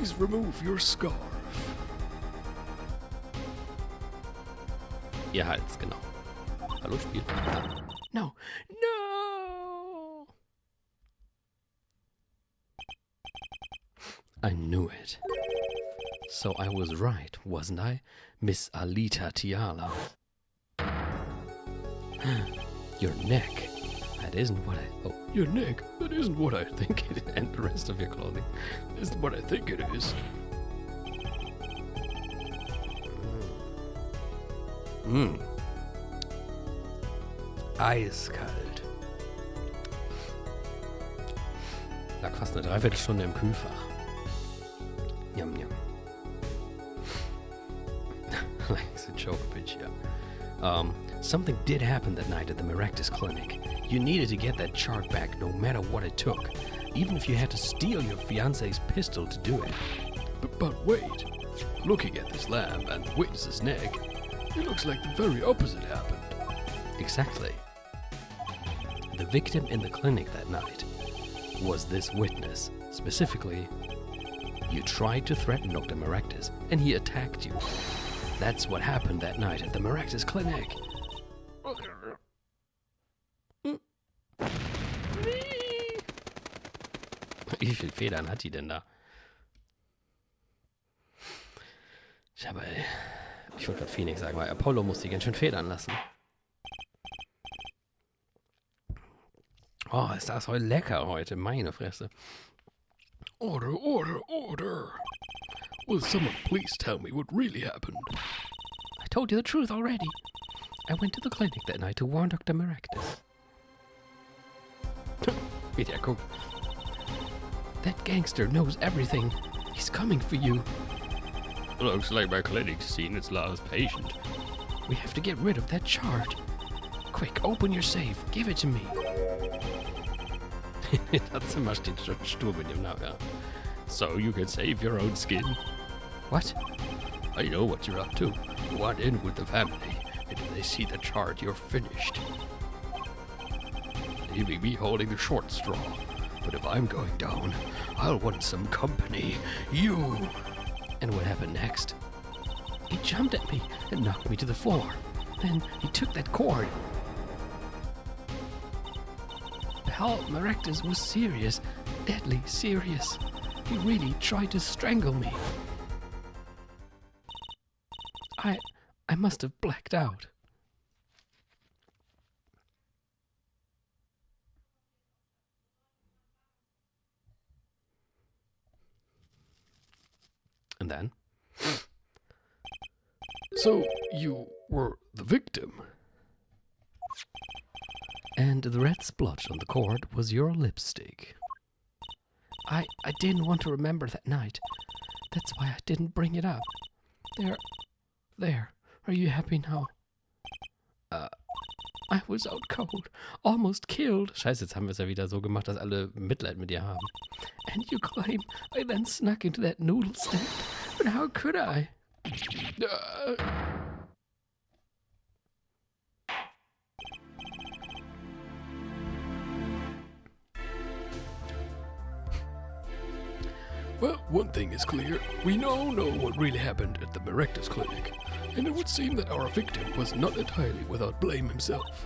Please remove your scarf. Ihr Hals, genau. Hallo, Spiel. Ah. No. No! I knew it. So I was right, wasn't I, Miss Alita Tiala? Your neck. That isn't what I... Oh, Your neck? That isn't what I think it is. and the rest of your clothing. Isn't what I think it is. Eiskalt. Lag fast eine Dreiviertelstunde im Kühlfach. Yum, yum. Likes a joke, bitch, yeah. Something did happen that night at the Maractus Clinic. You needed to get that chart back no matter what it took. Even if you had to steal your fiancé's pistol to do it. But wait. Looking at this lamb and the witness's neck, it looks like the very opposite happened. Exactly. The victim in the clinic that night was this witness. Specifically, you tried to threaten Dr. Maractus, and he attacked you. That's what happened that night at the Maractus Clinic. Wie viele Federn hat die denn da? Ich wollte gerade Phoenix sagen, weil Apollo muss die ganz schön federn lassen. Oh, ist das heute lecker heute, meine Fresse. Order, order, order. Will someone please tell me what really happened? I told you the truth already. I went to the clinic that night to warn Dr. Maractus. Ja, guck. That gangster knows everything. He's coming for you. Looks like my clinic's seen its last patient. We have to get rid of that chart. Quick, open your safe. Give it to me. Das Zimmer steht schon stur mit dem Namen. Ja. So you can save your own skin. What? I know what you're up to. You want in with the family, and if they see the chart, you're finished. Leaving me holding the short straw. But if I'm going down, I'll want some company. You! And what happened next? He jumped at me and knocked me to the floor. Then he took that cord. Pal Maractus was serious, deadly serious. He really tried to strangle me. I must have blacked out. And then? So you were the victim? And the red splotch on the cord was your lipstick. I didn't want to remember that night. That's why I didn't bring it up. There. Are you happy now? I was out cold. Almost killed. Scheiße, jetzt haben wir es ja wieder so gemacht, dass alle Mitleid mit dir haben. And you claim I then snuck into that noodle stand. But how could I? Well, one thing is clear. We now know what really happened at the Maractus Clinic. And it would seem that our victim was not entirely without blame himself.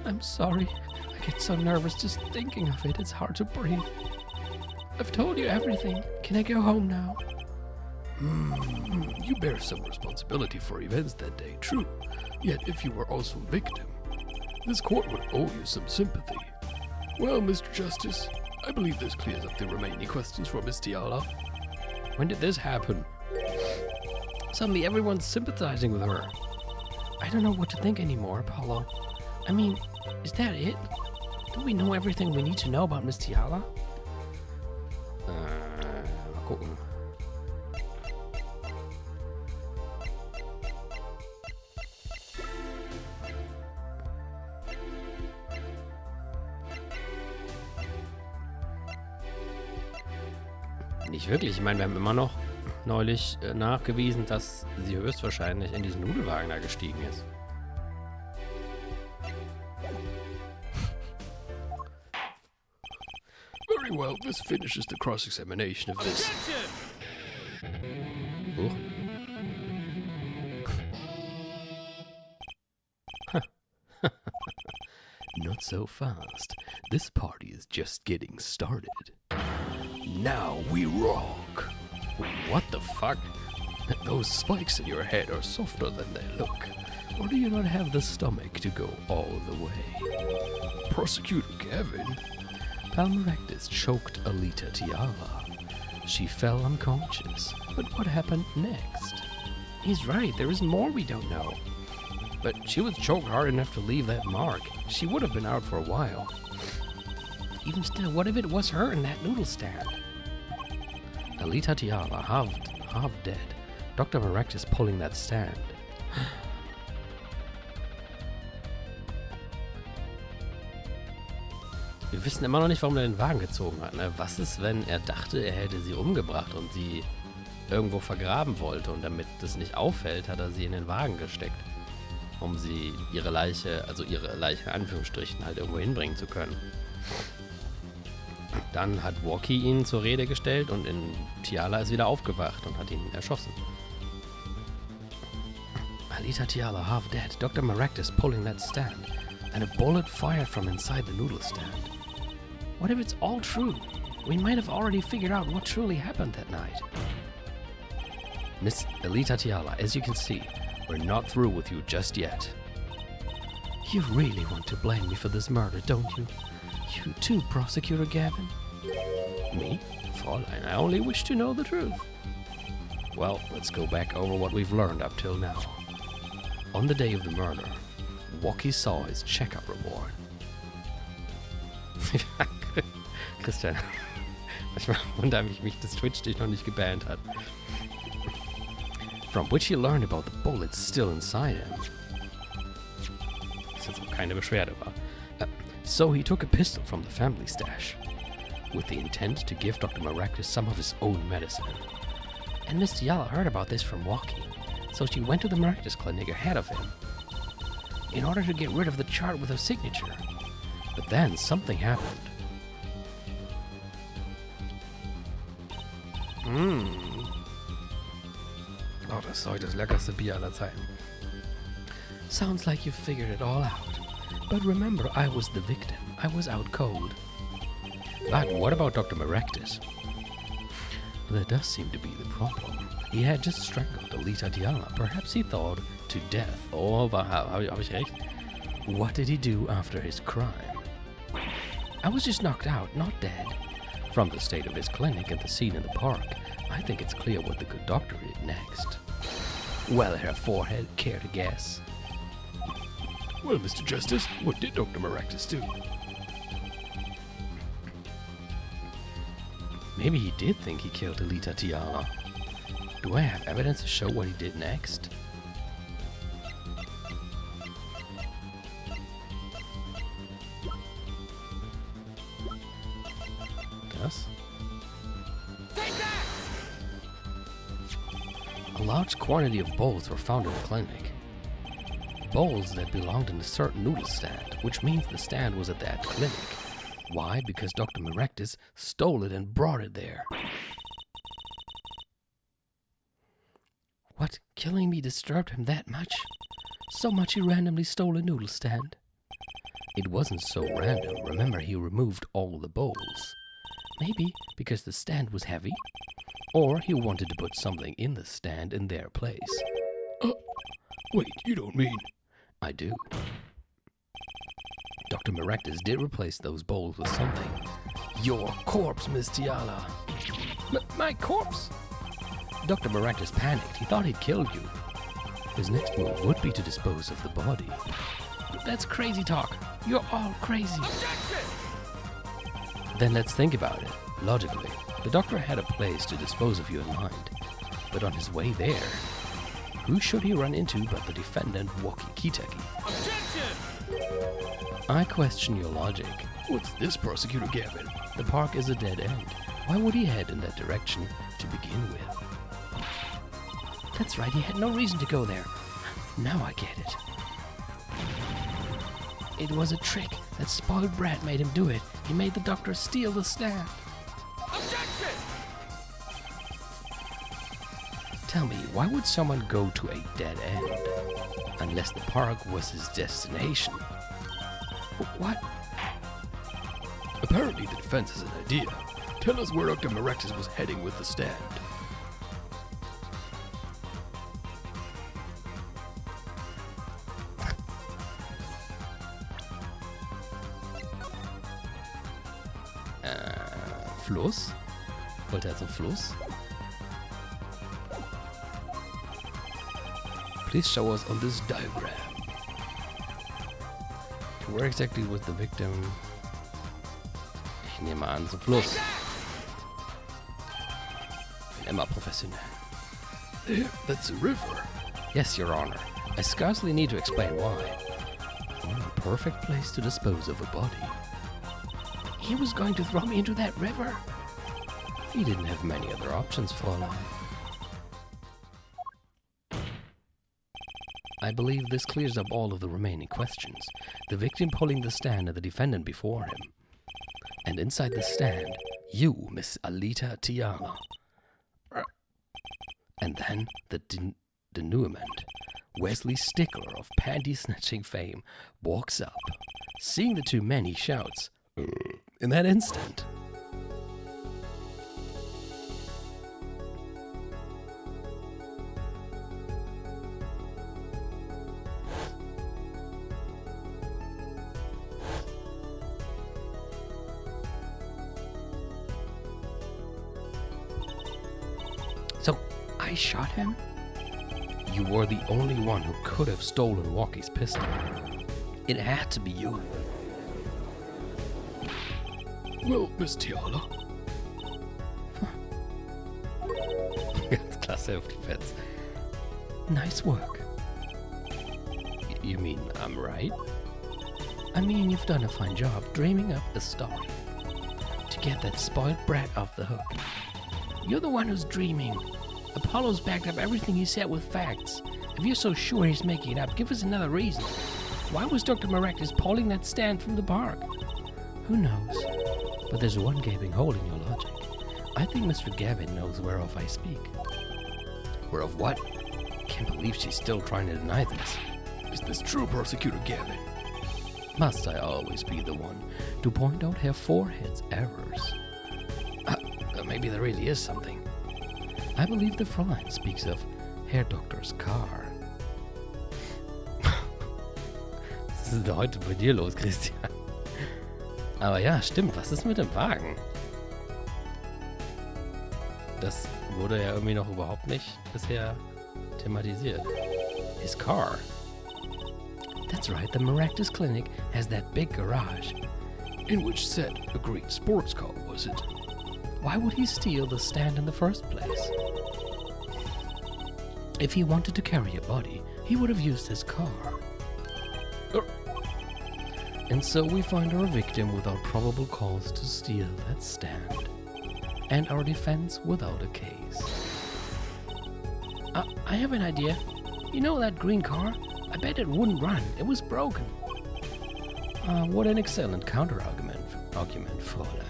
I'm sorry. I get so nervous just thinking of it. It's hard to breathe. I've told you everything. Can I go home now? You bear some responsibility for events that day, true. Yet if you were also a victim, this court would owe you some sympathy. Well, Mr. Justice, I believe this clears up the remaining questions for Miss Tiala. When did this happen? Suddenly everyone's sympathizing with her. I don't know what to think anymore, Apollo. I mean, is that it? Don't we know everything we need to know about Miss Tiala? Mal gucken. Nicht wirklich. Ich meine, wir haben immer noch neulich nachgewiesen, dass sie höchstwahrscheinlich in diesen Nudelwagen da gestiegen ist. Very well, this finishes the cross-examination of this. Objection! Ooh. Not so fast. This party is just getting started. Now we rock! What the fuck? Those spikes in your head are softer than they look. Or do you not have the stomach to go all the way? Prosecutor Gavin? Palmeractus choked Alita Tiara. She fell unconscious. But what happened next? He's right, there is more we don't know. But she was choked hard enough to leave that mark. She would have been out for a while. Even still, what if it was her in that noodle stand? Alita Tiara, half dead. Dr. Maractus pulling that stand. Wir wissen immer noch nicht, warum er den Wagen gezogen hat. Ne? Was ist, wenn er dachte, er hätte sie umgebracht und sie irgendwo vergraben wollte und damit das nicht auffällt, hat er sie in den Wagen gesteckt, um sie ihre Leiche in Anführungsstrichen halt irgendwo hinbringen zu können. Dann hat Walkie ihn zur Rede gestellt und Tiala ist wieder aufgewacht und hat ihn erschossen. Alita Tiala half dead, Dr. Maractus pulling that stand, and a bullet fired from inside the noodle stand. What if it's all true? We might have already figured out what truly happened that night. Miss Alita Tiala, as you can see, we're not through with you just yet. You really want to blame me for this murder, don't you? You too, Prosecutor Gavin? Me? Fräulein, I only wish to know the truth. Well, let's go back over what we've learned up till now. On the day of the murder, Walkie saw his checkup report. Christian, manchmal wundere ich mich, dass Twitch dich noch nicht gebannt hat. From which he learned about the bullets still inside him. Das jetzt auch keine Beschwerde war. So he took a pistol from the family stash, with the intent to give Dr. Maractus some of his own medicine. And Miss Tiala heard about this from Walkie, so she went to the Maractus clinic ahead of him, in order to get rid of the chart with her signature. But then something happened. Oh, das ist heute das leckerste Bier aller Zeiten. Sounds like you figured it all out. But remember, I was the victim. I was out cold. But what about Dr. Maractus? That does seem to be the problem. He had just strangled Alita Tiara. Perhaps he thought to death. Oh, hab ich recht? What did he do after his crime? I was just knocked out, not dead. From the state of his clinic and the scene in the park, I think it's clear what the good doctor did next. Well, Herr Forehead, care to guess? Well, Mr. Justice, what did Dr. Maractus do? Maybe he did think he killed Alita Tiara. Do I have evidence to show what he did next? Das? A large quantity of bowls were found in the clinic. Bowls that belonged in a certain noodle stand, which means the stand was at that clinic. Why? Because Dr. Maractus stole it and brought it there. What? Killing me disturbed him that much? So much he randomly stole a noodle stand? It wasn't so random. Remember, he removed all the bowls. Maybe because the stand was heavy? Or he wanted to put something in the stand in their place. Wait, you don't mean... I do. Dr. Maractus did replace those bowls with something. Your corpse, Miss Tiala. My corpse? Dr. Maractus panicked. He thought he'd killed you. His next move would be to dispose of the body. That's crazy talk. You're all crazy. Objection! Then let's think about it. Logically, the doctor had a place to dispose of you in mind. But on his way there, who should he run into but the defendant, Walkie Kiteki? Objection! I question your logic. What's this, Prosecutor Gavin? The park is a dead end. Why would he head in that direction to begin with? That's right, he had no reason to go there. Now I get it. It was a trick. That spoiled brat made him do it. He made the doctor steal the stand. Objection! Tell me, why would someone go to a dead end? Unless the park was his destination. What? Apparently the defense has an idea. Tell us where Dr. Maractus was heading with the stand. Fluss? Wollte er zum Fluss? Please show us on this diagram. Where exactly was the victim? Ich nehme an, zum Fluss. Bin immer professionell. There, that's a river. Yes, Your Honor. I scarcely need to explain why. A perfect place to dispose of a body. He was going to throw me into that river? He didn't have many other options, Fräulein. I believe this clears up all of the remaining questions. The victim pulling the stand and the defendant before him. And inside the stand, you, Miss Alita Tiala. And then the denouement. Wesley Stickler of panty-snatching fame walks up. Seeing the two men, he shouts, in that instant. So, I shot him? You were the only one who could have stolen Walkie's pistol. It had to be you. Well, Miss Tiala. Ganz klasse auf die Fans. Nice work. You mean I'm right? I mean, you've done a fine job dreaming up a story to get that spoiled brat off the hook. You're the one who's dreaming. Apollo's backed up everything he said with facts. If you're so sure he's making it up, give us another reason. Why was Dr. Maractus pulling that stand from the park? Who knows? But there's one gaping hole in your logic. I think Mr. Gavin knows whereof I speak. Whereof what? Can't believe she's still trying to deny this. Is this true, Prosecutor Gavin? Must I always be the one to point out Herr Forehead's errors? Maybe there really is something. I believe the Fräulein speaks of Herr Doktor's car. Was ist denn heute bei dir los, Christian? Aber ja, stimmt. Was ist mit dem Wagen? Das wurde ja irgendwie noch überhaupt nicht bisher thematisiert. His car. That's right, the Maractus Clinic has that big garage. In which said a green sports car, was it? Why would he steal the stand in the first place? If he wanted to carry a body, he would have used his car. And so we find our victim without probable cause to steal that stand. And our defense without a case. I have an idea. You know that green car? I bet it wouldn't run. It was broken. What an excellent counter-argument, Fräulein.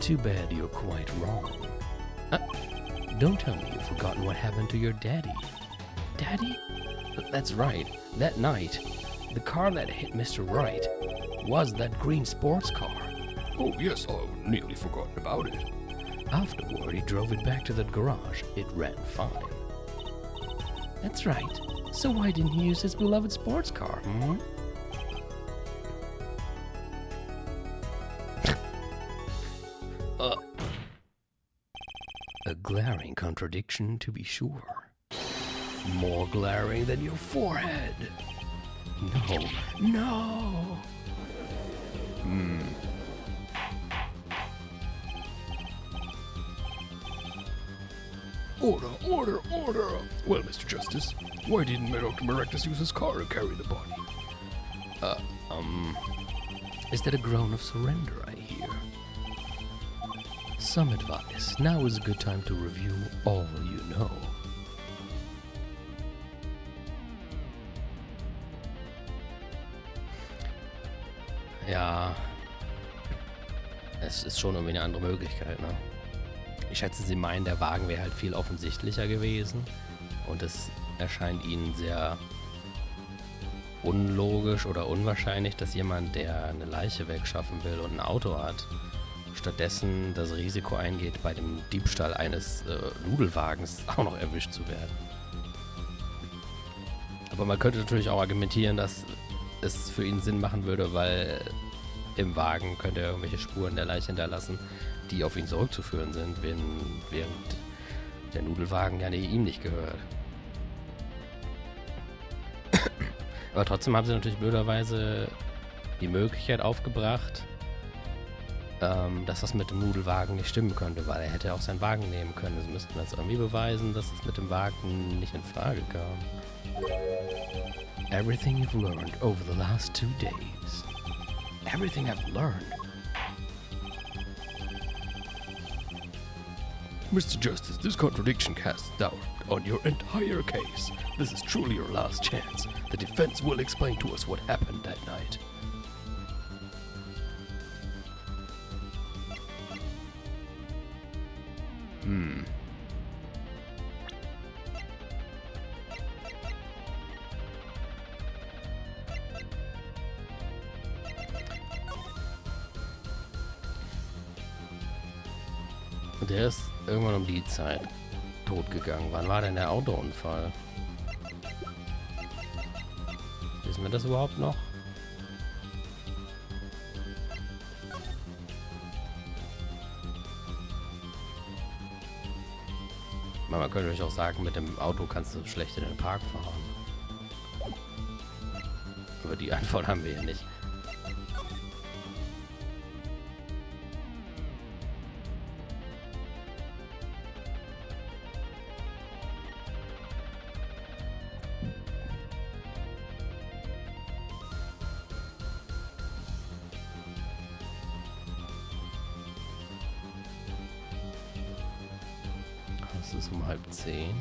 Too bad you're quite wrong. Don't tell me you've forgotten what happened to your daddy. Daddy? That's right. That night, the car that hit Mr. Wright was that green sports car. Oh, yes, I've nearly forgotten about it. Afterward, he drove it back to that garage. It ran fine. That's right. So why didn't he use his beloved sports car, hmm? A glaring contradiction, to be sure. More glaring than your forehead. No. Order. Well, Mr. Justice, why didn't Dr. Maractus use his car to carry the body? Is that a groan of surrender I hear? Some advice. Now is a good time to review all you know. Ja, es ist schon irgendwie eine andere Möglichkeit, ne? Ich schätze, sie meinen, der Wagen wäre halt viel offensichtlicher gewesen. Und es erscheint ihnen sehr unlogisch oder unwahrscheinlich, dass jemand, der eine Leiche wegschaffen will und ein Auto hat, stattdessen das Risiko eingeht, bei dem Diebstahl eines Nudelwagens auch noch erwischt zu werden. Aber man könnte natürlich auch argumentieren, dass es für ihn Sinn machen würde, weil im Wagen könnte er irgendwelche Spuren der Leiche hinterlassen, die auf ihn zurückzuführen sind, während der Nudelwagen ja ihm nicht gehört. Aber trotzdem haben sie natürlich blöderweise die Möglichkeit aufgebracht, dass das mit dem Nudelwagen nicht stimmen könnte, weil er hätte auch seinen Wagen nehmen können. Sie müssten jetzt irgendwie beweisen, dass es mit dem Wagen nicht in Frage kam. Everything you've learned over the last 2 days. Everything I've learned. Mr. Justice, this contradiction casts doubt on your entire case. This is truly your last chance. The defense will explain to us what happened that night. Der ist irgendwann um die Zeit tot gegangen. Wann war denn der Autounfall? Wissen wir das überhaupt noch? Man könnte euch auch sagen, mit dem Auto kannst du schlecht in den Park fahren. Aber die Antwort haben wir ja nicht. Es ist um 9:30.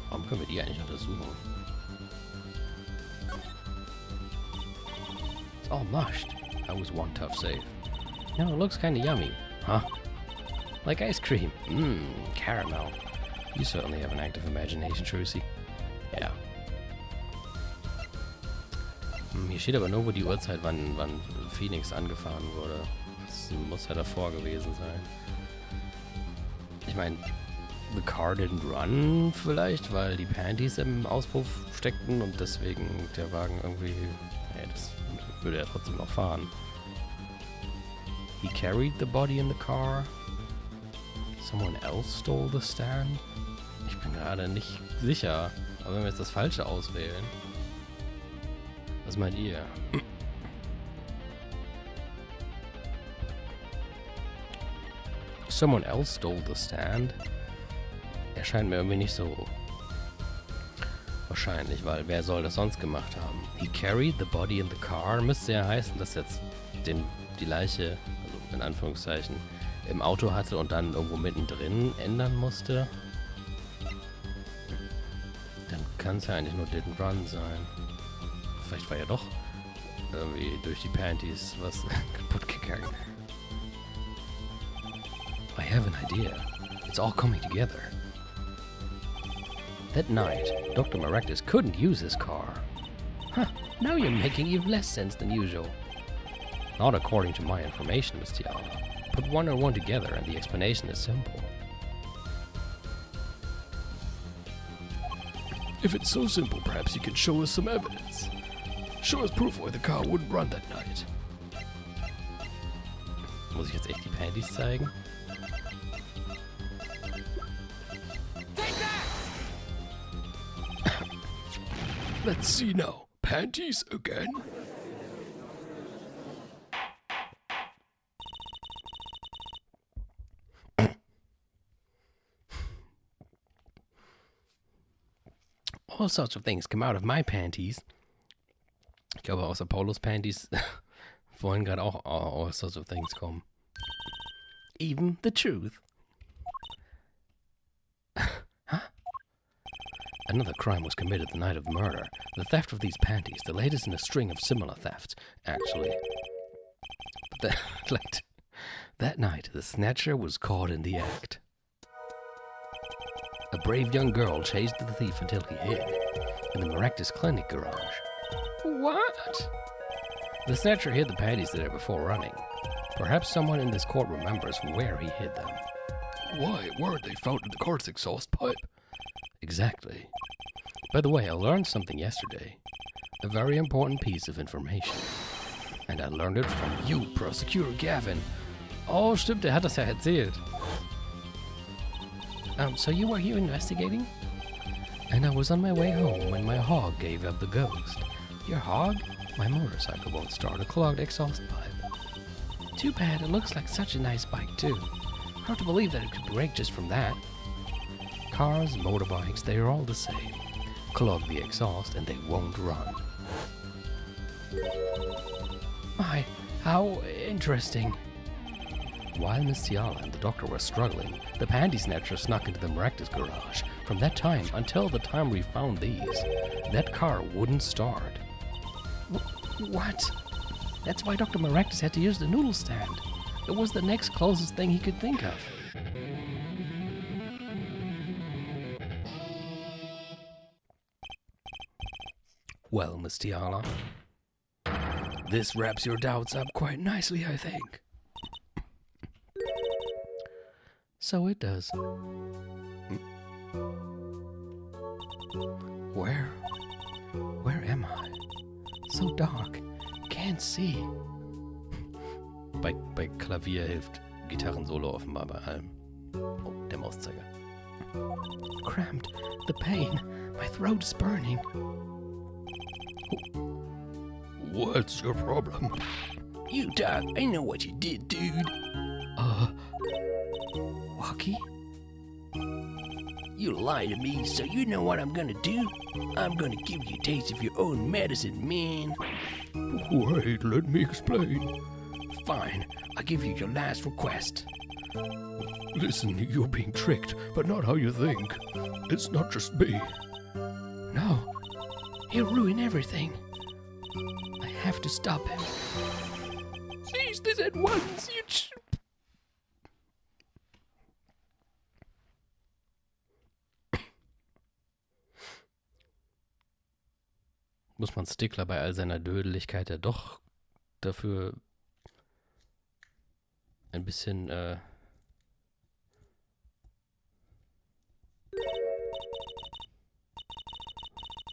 Warum können wir die eigentlich untersuchen? It's all mushed. That was one tough save. No, it looks kinda yummy. Huh? Like ice cream. Mmm, caramel. You certainly have an active imagination, Trucy. Ja. Hier steht aber nur, wo die Uhrzeit, wann Phoenix angefahren wurde. Das muss ja davor gewesen sein. Ich meine, the car didn't run vielleicht, weil die Panties im Auspuff steckten und deswegen der Wagen irgendwie... Hey, das würde er trotzdem noch fahren. He carried the body in the car. Someone else stole the stand? Ich bin gerade nicht sicher. Aber wenn wir jetzt das Falsche auswählen. Was meint ihr? Someone else stole the stand? Erscheint mir irgendwie nicht so wahrscheinlich, weil wer soll das sonst gemacht haben? He carried the body in the car? Müsste ja heißen, dass jetzt die Leiche, also in Anführungszeichen, im Auto hatte und dann irgendwo mittendrin ändern musste. Dann kann es ja eigentlich nur didn't run sein. Vielleicht war ja doch irgendwie durch die Panties was kaputt gegangen. I have an idea. It's all coming together. That night, Dr. Maractus couldn't use his car. Huh, now you're making even less sense than usual. Not according to my information, Miss Tiana. Put one and one together and the explanation is simple. If it's so simple, perhaps you can show us some evidence. Show us proof why the car wouldn't run that night. Muss ich jetzt echt die Panties zeigen? Let's see now. Panties again? All sorts of things come out of my panties. Ich glaube, aus Apollos Panties wollen gerade auch all sorts of things kommen. Even the truth. Another crime was committed the night of the murder. The theft of these panties, the latest in a string of similar thefts, actually. But that night, the snatcher was caught in the act. A brave young girl chased the thief until he hid in the Maractus Clinic garage. What? The snatcher hid the panties there before running. Perhaps someone in this court remembers where he hid them. Why weren't they found in the car's exhaust pipe? Exactly. By the way, I learned something yesterday. A very important piece of information. And I learned it from you, Prosecutor Gavin. Oh, stimmt, hat das ja erzählt. So you were here investigating? And I was on my way home when my hog gave up the ghost. Your hog? My motorcycle won't start, a clogged exhaust pipe. Too bad, it looks like such a nice bike too. Hard to believe that it could break just from that. Cars, motorbikes, they are all the same. Clog the exhaust and they won't run. My, how interesting. While Miss Tiala and the doctor were struggling, the panty snatcher snuck into the Maractus garage. From that time until the time we found these, that car wouldn't start. What? That's why Dr. Maractus had to use the noodle stand. It was the next closest thing he could think of. Well, Miss Tiala, this wraps your doubts up quite nicely, I think. So it does. Where am I? So dark. Can't see. Bei Klavier hilft Gitarrensolo offenbar bei allem. Oh, der Mauszeiger. Cramped. The pain. My throat is burning. What's your problem? You talk. I know what you did, dude. Walkie? You lie to me, so you know what I'm gonna do? I'm gonna give you a taste of your own medicine, man. Wait, let me explain. Fine, I'll give you your last request. Listen, you're being tricked, but not how you think. It's not just me. No, he'll ruin everything. I have to stop him. Cease this at once, you Muss man Stickler bei all seiner Dödeligkeit ja doch dafür ein bisschen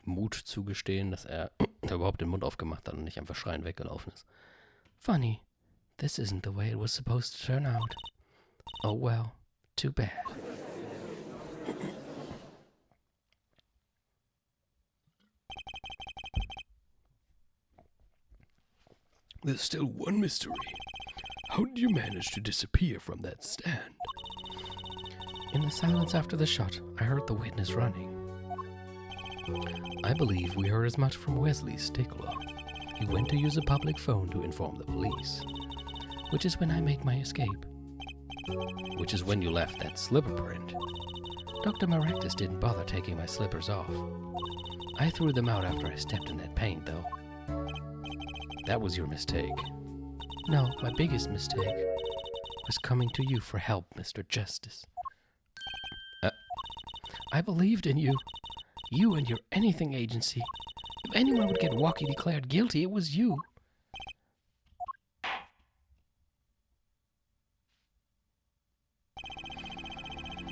Mut zugestehen, dass er überhaupt den Mund aufgemacht hat und nicht einfach schreiend weggelaufen ist. Funny, this isn't the way it was supposed to turn out. Oh well, too bad. There's still one mystery. How did you manage to disappear from that stand? In the silence after the shot, I heard the witness running. I believe we heard as much from Wesley Stickler. He went to use a public phone to inform the police. Which is when I made my escape. Which is when you left that slipper print. Dr. Maractus didn't bother taking my slippers off. I threw them out after I stepped in that paint, though. That was your mistake. No, my biggest mistake was coming to you for help, Mr. Justice. I believed in you. You and your anything agency. If anyone would get Walkie declared guilty, it was you.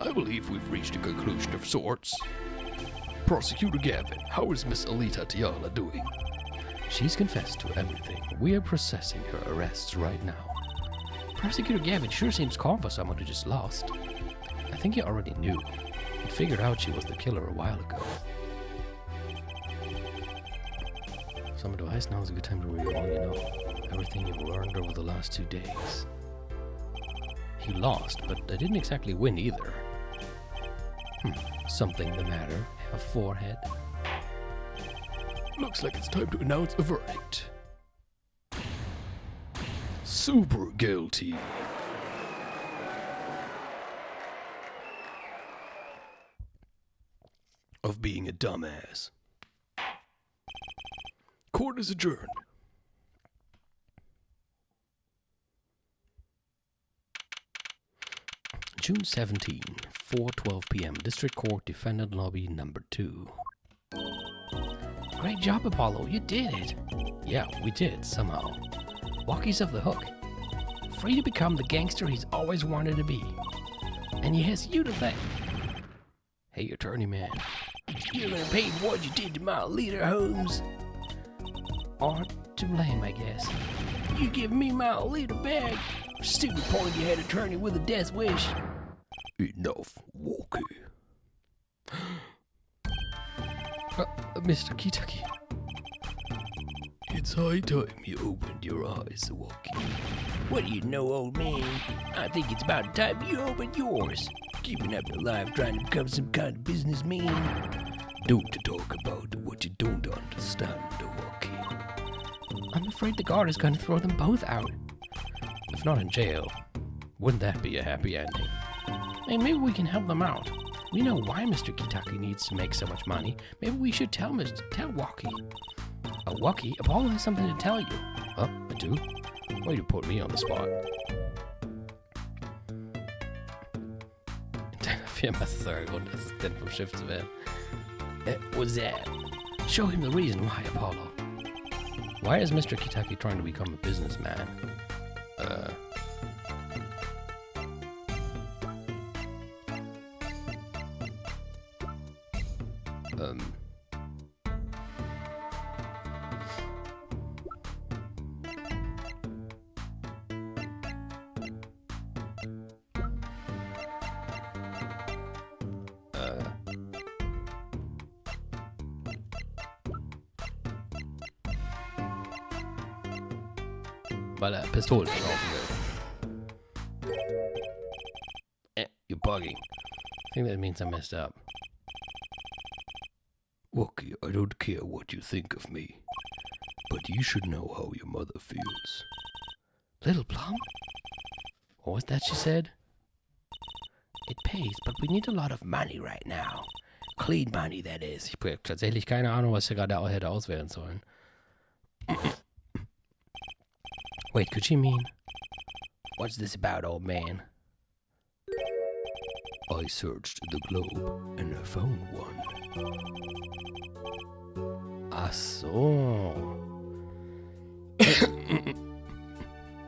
I believe we've reached a conclusion of sorts. Prosecutor Gavin, how is Miss Alita Tiala doing? She's confessed to everything. We are processing her arrests right now. Prosecutor Gavin sure seems calm for someone who just lost. I think he already knew. He figured out she was the killer a while ago. Some advice, now is a good time to review all you know. Everything you've learned over the last 2 days. He lost, but I didn't exactly win either. Something the matter? A forehead? Looks like it's time to announce a verdict. Super guilty. of being a dumbass. Court is adjourned. June 17, 4:12 p.m. District Court, Defendant Lobby Number 2. Great job, Apollo. You did it. Yeah, we did, somehow. Walkie's off the hook. Free to become the gangster he's always wanted to be. And he has you to thank. Hey, attorney man. You're gonna pay for what you did to my leader, Holmes? Or to blame, I guess. You give me my leader back. Stupid pointy-head attorney with a death wish. Enough, Walkie. Mr. Kitaki. It's high time you opened your eyes, Walkie. What do you know, old man? I think it's about time you opened yours. Keeping up your life trying to become some kind of businessman. Don't talk about what you don't understand, Walkie. I'm afraid the guard is going to throw them both out. If not in jail, wouldn't that be a happy ending? Hey, maybe we can help them out. We know why Mr. Kitaki needs to make so much money. Maybe we should tell Walkie. Walkie, Apollo has something to tell you. Oh, I do? Way to put me on the spot. Sorry, one assistant from Schiffsman. What's that? Show him the reason why, Apollo. Why is Mr. Kitaki trying to become a businessman? Weil er Pistolen verkaufen will. You're bugging. I think that means I messed up. Walkie, I don't care what you think of me, but you should know how your mother feels. Little Plum? What was that she said? It pays, but we need a lot of money right now. Clean money, that is. Ich habe tatsächlich keine Ahnung, was ich gerade auch hätte auswählen sollen. Wait, could she mean? What's this about, old man? I searched the globe and I found one. Ach so.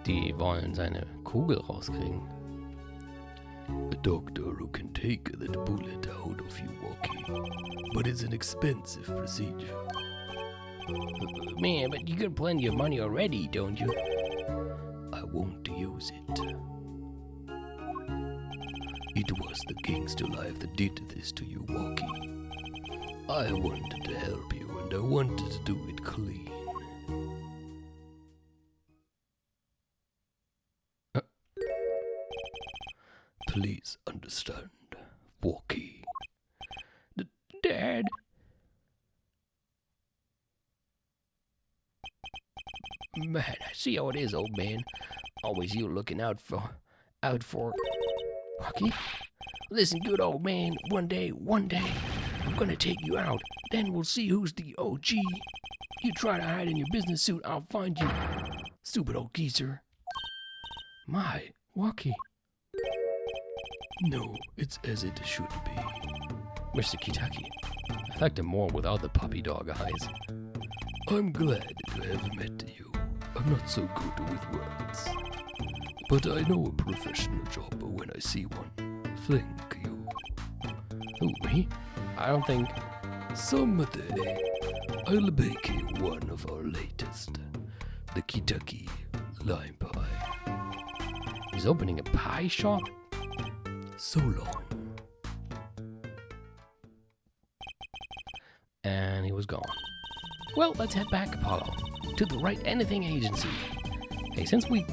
Die wollen seine Kugel rauskriegen. A doctor who can take that bullet out of you, Walkie. But it's an expensive procedure. Man, but you got plenty of money already, don't you? I won't use it. It was the gangster life that did this to you, Walkie. I wanted to help you and I wanted to do it clean. Please understand, Walkie. Dad. Man, I see how it is, old man. Always you looking out for Walkie? Listen, good old man, one day, I'm gonna take you out. Then we'll see who's the OG. You try to hide in your business suit, I'll find you. Stupid old geezer. My, Walkie. No, it's as it should be. Mr. Kitaki, I liked him more without the puppy dog eyes. I'm glad to have met you. I'm not so good with words, but I know a professional job when I see one. Thank you. Who, me? I don't think... Someday, I'll bake you one of our latest, the Kitaki lime pie. He's opening a pie shop? So long. And he was gone. Well, let's head back, Apollo, to the Right Anything Agency. Hey, since when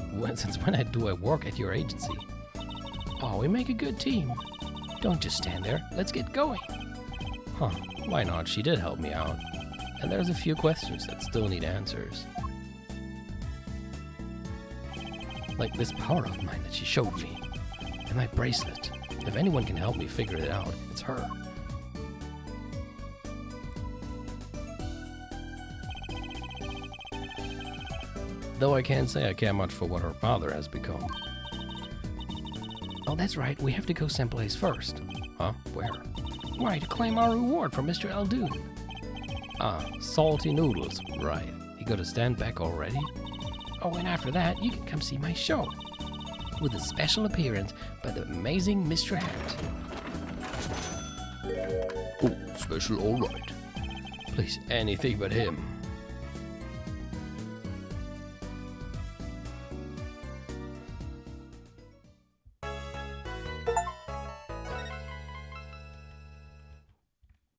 do I work at your agency? Oh, we make a good team. Don't just stand there. Let's get going. Huh, why not? She did help me out. And there's a few questions that still need answers. Like this power of mine that she showed me. And my bracelet. If anyone can help me figure it out, it's her. though I can't say I care much for what her father has become. Oh, that's right. We have to go someplace first. Huh? Where? Why, to claim our reward from Mr. Eldoon. Ah, salty noodles. Right. You gotta stand back already? Oh, and after that, you can come see my show. With a special appearance by the amazing Mr. Hat. Oh, special, all right. Please, anything but him.